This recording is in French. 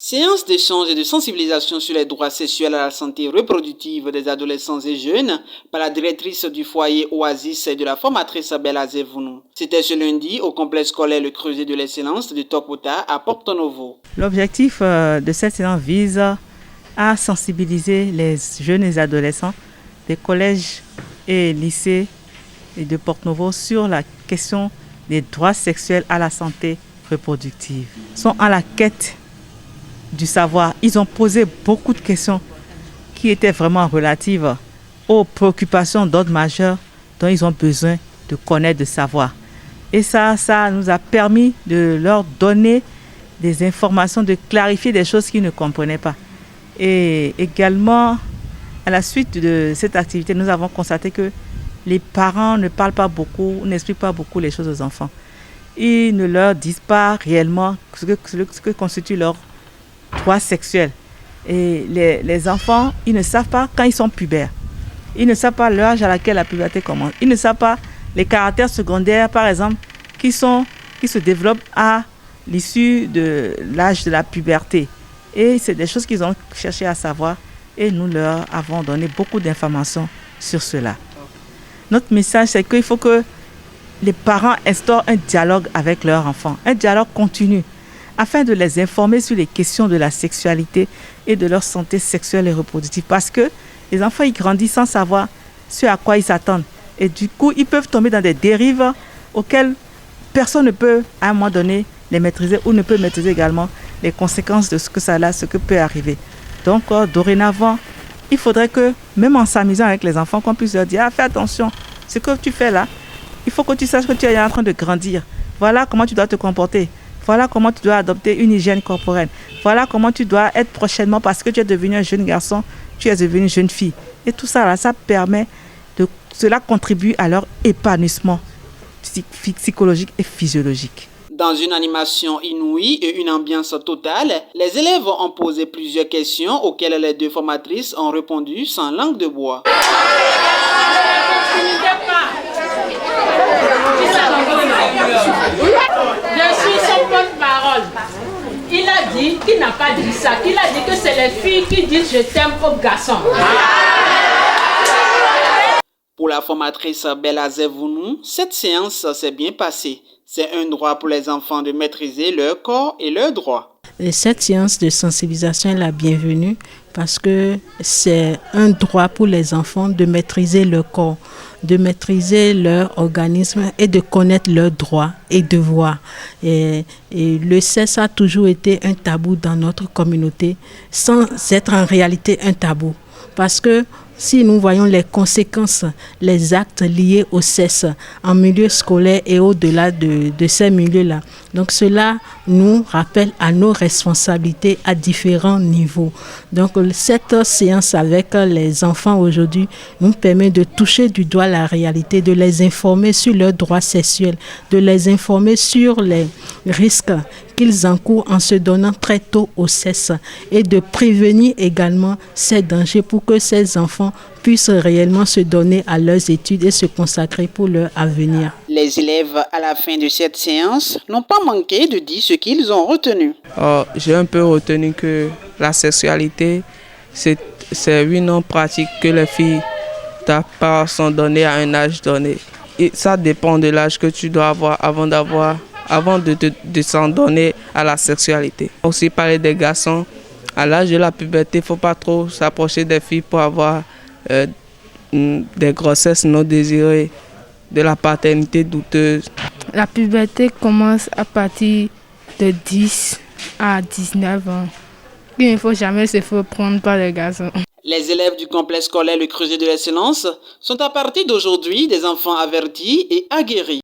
Séance d'échange et de sensibilisation sur les droits sexuels à la santé reproductive des adolescents et jeunes par la directrice du foyer Oasis et de la formatrice Bella Zevounou. C'était ce lundi au complexe scolaire Le Creuset de l'Excellence de Tokota à Porto Novo. L'objectif de cette séance vise à sensibiliser les jeunes et adolescents des collèges et lycées de Porto Novo sur la question des droits sexuels à la santé reproductive. Ils sont à la quête du savoir. Ils ont posé beaucoup de questions qui étaient vraiment relatives aux préoccupations d'ordre majeur dont ils ont besoin de connaître, de savoir. Et ça nous a permis de leur donner des informations, de clarifier des choses qu'ils ne comprenaient pas. Et également, à la suite de cette activité, nous avons constaté que les parents ne parlent pas beaucoup, n'expliquent pas beaucoup les choses aux enfants. Ils ne leur disent pas réellement ce que constitue leur droit sexuel. Et les enfants, ils ne savent pas quand ils sont pubères. Ils ne savent pas l'âge à laquelle la puberté commence. Ils ne savent pas les caractères secondaires, par exemple, qui se développent à l'issue de l'âge de la puberté. Et c'est des choses qu'ils ont cherché à savoir et nous leur avons donné beaucoup d'informations sur cela. Notre message, c'est qu'il faut que les parents instaurent un dialogue avec leurs enfants, un dialogue continu, afin de les informer sur les questions de la sexualité et de leur santé sexuelle et reproductive. Parce que les enfants, ils grandissent sans savoir ce à quoi ils s'attendent. Et du coup, ils peuvent tomber dans des dérives auxquelles personne ne peut, à un moment donné, les maîtriser ou ne peut maîtriser également les conséquences de ce que peut arriver. Donc, dorénavant, il faudrait que, même en s'amusant avec les enfants, qu'on puisse leur dire « fais attention, ce que tu fais là, il faut que tu saches que tu es en train de grandir. Voilà comment tu dois te comporter. Voilà comment tu dois adopter une hygiène corporelle. Voilà comment tu dois être prochainement parce que tu es devenu un jeune garçon, tu es devenu une jeune fille. » Et tout ça, là, cela contribue à leur épanouissement psychologique et physiologique. Dans une animation inouïe et une ambiance totale, les élèves ont posé plusieurs questions auxquelles les deux formatrices ont répondu sans langue de bois. Je suis son porte-parole. Il a dit qu'il n'a pas dit ça, qu'il a dit que c'est les filles qui disent je t'aime aux garçons. Pour la formatrice Bella Zevounou, cette séance s'est bien passée. C'est un droit pour les enfants de maîtriser leur corps et leurs droits. Cette séance de sensibilisation est la bienvenue parce que c'est un droit pour les enfants de maîtriser leur corps, de maîtriser leur organisme et de connaître leurs droits et devoirs. Et le sexe a toujours été un tabou dans notre communauté sans être en réalité un tabou. Parce que si nous voyons les conséquences, les actes liés au sexe en milieu scolaire et au-delà de ces milieux-là, donc cela nous rappelle à nos responsabilités à différents niveaux. Donc cette séance avec les enfants aujourd'hui nous permet de toucher du doigt la réalité, de les informer sur leurs droits sexuels, de les informer sur les risques qu'ils encourent en se donnant très tôt au sexe et de prévenir également ces dangers pour que ces enfants puissent réellement se donner à leurs études et se consacrer pour leur avenir. Les élèves, à la fin de cette séance, n'ont pas manqué de dire ce qu'ils ont retenu. J'ai un peu retenu que la sexualité, c'est une pratique que les filles sont données à un âge donné. Et ça dépend de l'âge que tu dois avoir avant de s'en donner à la sexualité. Aussi parler des garçons, à l'âge de la puberté, il ne faut pas trop s'approcher des filles pour avoir des grossesses non désirées, de la paternité douteuse. La puberté commence à partir de 10 à 19 ans. Il ne faut jamais se faire prendre par les garçons. Les élèves du complexe scolaire Le Creuset de l'Excellence sont à partir d'aujourd'hui des enfants avertis et aguerris.